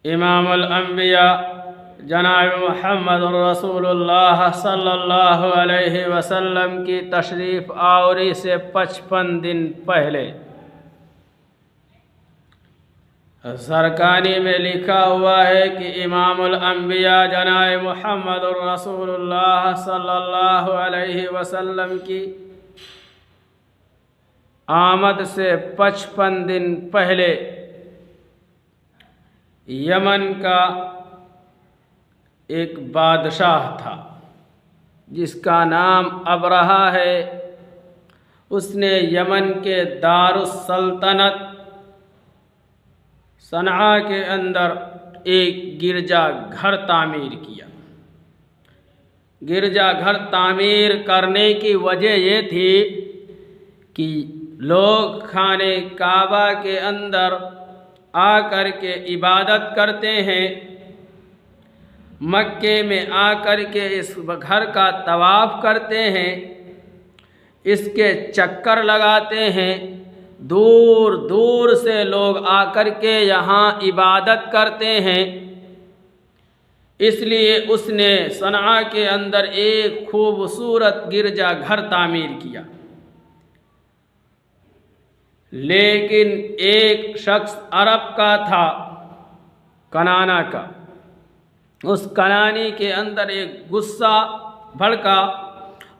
امام الانبیاء جناب محمد رسول اللہ صلی اللہ علیہ وسلم کی تشریف آوری سے 55 دن پہلے زرقانی میں لکھا ہوا ہے کہ امام الانبیاء جناب محمد رسول اللہ صلی اللہ علیہ وسلم کی آمد سے 55 دن پہلے یمن کا ایک بادشاہ تھا جس کا نام ابرہہ ہے۔ اس نے یمن کے دارالسلطنت صنعاء کے اندر ایک گرجا گھر تعمیر کیا۔ گرجا گھر تعمیر کرنے کی وجہ یہ تھی کہ لوگ خانہ کعبہ کے اندر آ کر کے عبادت کرتے ہیں، مکے میں آ کر کے اس گھر کا طواف کرتے ہیں، اس کے چکر لگاتے ہیں، دور دور سے لوگ آ کر کے یہاں عبادت کرتے ہیں۔ اس لیے اس نے صنعاء کے اندر ایک خوبصورت گرجا گھر تعمیر کیا۔ لیکن ایک شخص عرب کا تھا، کنانا کا، اس کنانی کے اندر ایک غصہ بھڑکا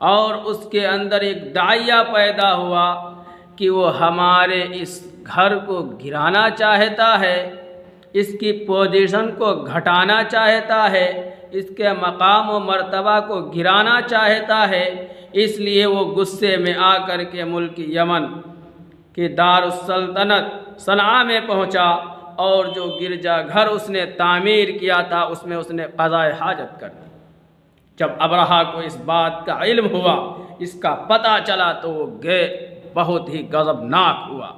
اور اس کے اندر ایک داعیہ پیدا ہوا کہ وہ ہمارے اس گھر کو گرانا چاہتا ہے، اس کی پوزیشن کو گھٹانا چاہتا ہے، اس کے مقام و مرتبہ کو گرانا چاہتا ہے۔ اس لیے وہ غصے میں آ کر کے ملک یمن کہ دارالسلطنت صنعاء میں پہنچا اور جو گرجا گھر اس نے تعمیر کیا تھا اس میں اس نے قضاء حاجت کر دی۔ جب ابرہہ کو اس بات کا علم ہوا، اس کا پتہ چلا، تو وہ بہت ہی غضبناک ہوا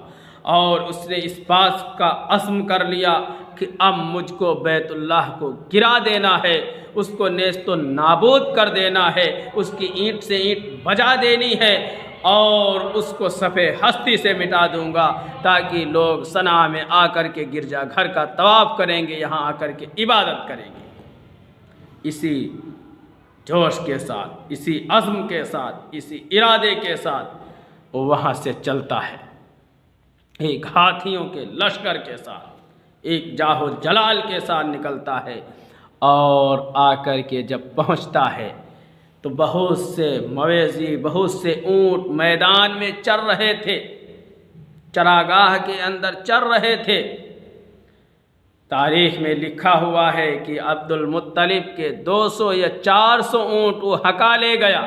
اور اس نے اس بات کا عزم کر لیا کہ اب مجھ کو بیت اللہ کو گرا دینا ہے، اس کو نیست و نابود کر دینا ہے، اس کی اینٹ سے اینٹ بجا دینی ہے اور اس کو صفحہ ہستی سے مٹا دوں گا، تاکہ لوگ صنعاء میں آ کر کے گرجا گھر کا طواف کریں گے، یہاں آ کر کے عبادت کریں گے۔ اسی جوش کے ساتھ، اسی عزم کے ساتھ، اسی ارادے کے ساتھ وہ وہاں سے چلتا ہے، ایک ہاتھیوں کے لشکر کے ساتھ، ایک جاہ و جلال کے ساتھ نکلتا ہے اور آ کر کے جب پہنچتا ہے تو بہت سے مویشی، بہت سے اونٹ میدان میں چر رہے تھے، چراگاہ کے اندر چر رہے تھے۔ تاریخ میں لکھا ہوا ہے کہ عبد المطلب کے 200 یا 400 اونٹ وہ ہکا لے گیا۔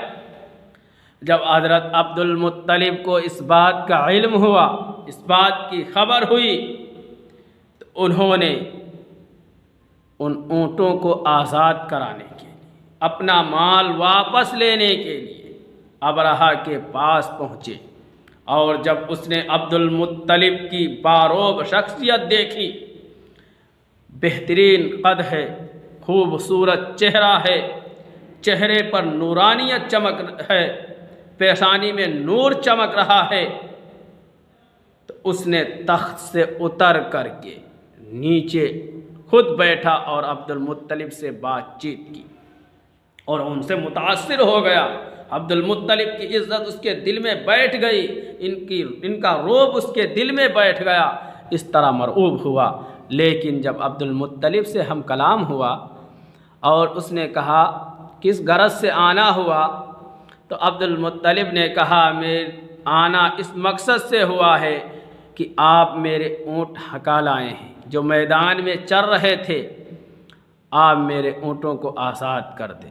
جب حضرت عبد المطلب کو اس بات کا علم ہوا، اس بات کی خبر ہوئی، تو انہوں نے ان اونٹوں کو آزاد کرانے کے لیے، اپنا مال واپس لینے کے لیے ابرہہ کے پاس پہنچے، اور جب اس نے عبد المطلب کی باروب شخصیت دیکھی، بہترین قد ہے، خوبصورت چہرہ ہے، چہرے پر نورانیت چمک ہے، پیشانی میں نور چمک رہا ہے، تو اس نے تخت سے اتر کر کے نیچے خود بیٹھا اور عبد المطلب سے بات چیت کی اور ان سے متاثر ہو گیا۔ عبد المطلب کی عزت اس کے دل میں بیٹھ گئی، ان کا رعب اس کے دل میں بیٹھ گیا، اس طرح مرعوب ہوا۔ لیکن جب عبد المطلب سے ہم کلام ہوا اور اس نے کہا کس غرض سے آنا ہوا، تو عبد المطلب نے کہا میں آنا اس مقصد سے ہوا ہے کہ آپ میرے اونٹ ہکا لائے ہیں جو میدان میں چر رہے تھے، آپ میرے اونٹوں کو آزاد کر دیں۔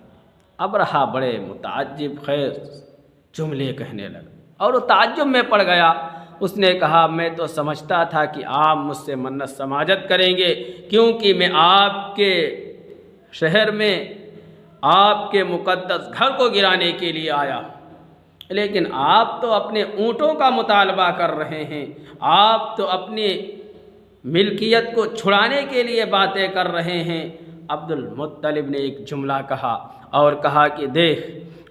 ابرہہ بڑے متعجب خیر جملے کہنے لگا اور وہ تعجب میں پڑ گیا۔ اس نے کہا میں تو سمجھتا تھا کہ آپ مجھ سے منت سماجت کریں گے، کیونکہ میں آپ کے شہر میں آپ کے مقدس گھر کو گرانے کے لیے آیا ہوں، لیکن آپ تو اپنے اونٹوں کا مطالبہ کر رہے ہیں، آپ تو اپنی ملکیت کو چھڑانے کے لیے باتیں کر رہے ہیں۔ عبد المطلب نے ایک جملہ کہا اور کہا کہ دیکھ،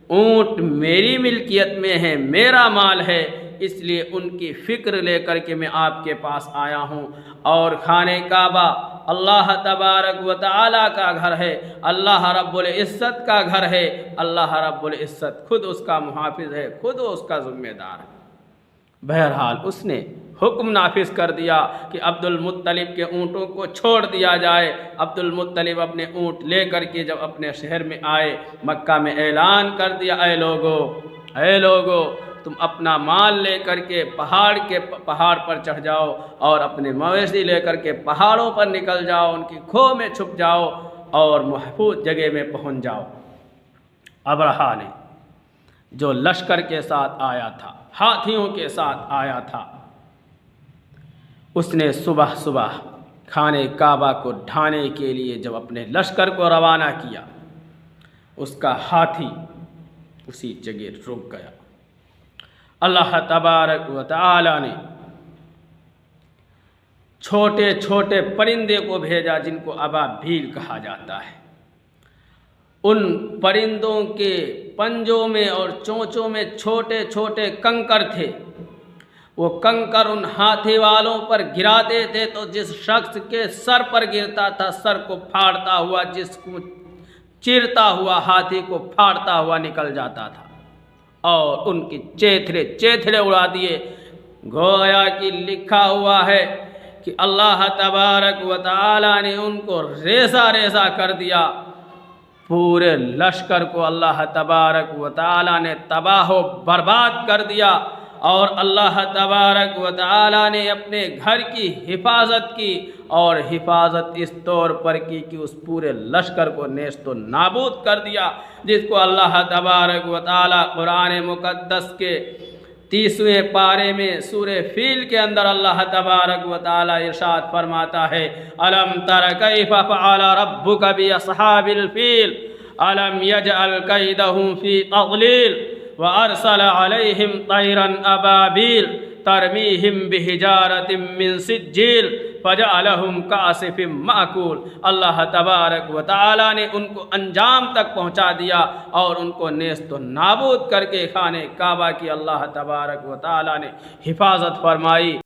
اونٹ میری ملکیت میں ہے، میرا مال ہے، اس لیے ان کی فکر لے کر کے میں آپ کے پاس آیا ہوں، اور خانہ کعبہ اللہ تبارک و تعالیٰ کا گھر ہے، اللہ رب العزت کا گھر ہے، اللہ رب العزت خود اس کا محافظ ہے، خود اس کا ذمہ دار ہے۔ بہرحال اس نے حکم نافذ کر دیا کہ عبد المطلب کے اونٹوں کو چھوڑ دیا جائے۔ عبد المطلب اپنے اونٹ لے کر کے جب اپنے شہر میں آئے، مکہ میں اعلان کر دیا، اے لوگو تم اپنا مال لے کر کے پہاڑ پر چڑھ جاؤ اور اپنے مویشی لے کر کے پہاڑوں پر نکل جاؤ، ان کی کھو میں چھپ جاؤ اور محفوظ جگہ میں پہنچ جاؤ۔ ابرہہ نے جو لشکر کے ساتھ آیا تھا، ہاتھیوں کے ساتھ آیا تھا، اس نے صبح صبح خانہ کعبہ کو ڈھانے کے لیے جب اپنے لشکر کو روانہ کیا، اس کا ہاتھی اسی جگہ رک گیا۔ اللہ تبارک و تعالی نے چھوٹے چھوٹے پرندے کو بھیجا جن کو ابابیل کہا جاتا ہے۔ ان پرندوں کے پنجوں میں اور چونچوں میں چھوٹے چھوٹے کنکر تھے، وہ کنکر ان ہاتھی والوں پر گراتے تھے تو جس شخص کے سر پر گرتا تھا سر کو پھاڑتا ہوا، جس کو چیرتا ہوا ہاتھی کو پھاڑتا ہوا نکل جاتا تھا، اور ان کی چیتھڑے اڑا دیے۔ گویا کہ لکھا ہوا ہے کہ اللہ تبارک و تعالی نے ان کو ریزہ ریزہ کر دیا، پورے لشکر کو اللہ تبارک و تعالی نے تباہ و برباد کر دیا، اور اللہ تبارک و تعالی نے اپنے گھر کی حفاظت کی، اور حفاظت اس طور پر کی کہ اس پورے لشکر کو نیست و نابود کر دیا، جس کو اللہ تبارک و تعالی قرآن مقدس کے 30ویں پارے میں سورہ فیل کے اندر اللہ تبارک و تعالی ارشاد فرماتا ہے، الم تر کیف فعل ربک باصحاب الفیل الم یجعل کیدہم فی تضلیل وارسل علیہم طیرا ابابیل ترمیہم بحجارۃ من سجیل فجعلہم کعصف مأکول۔ اللہ تبارک و تعالی نے ان کو انجام تک پہنچا دیا اور ان کو نیست و نابود کر کے خانہ کعبہ کی اللہ تبارک و تعالی نے حفاظت فرمائی۔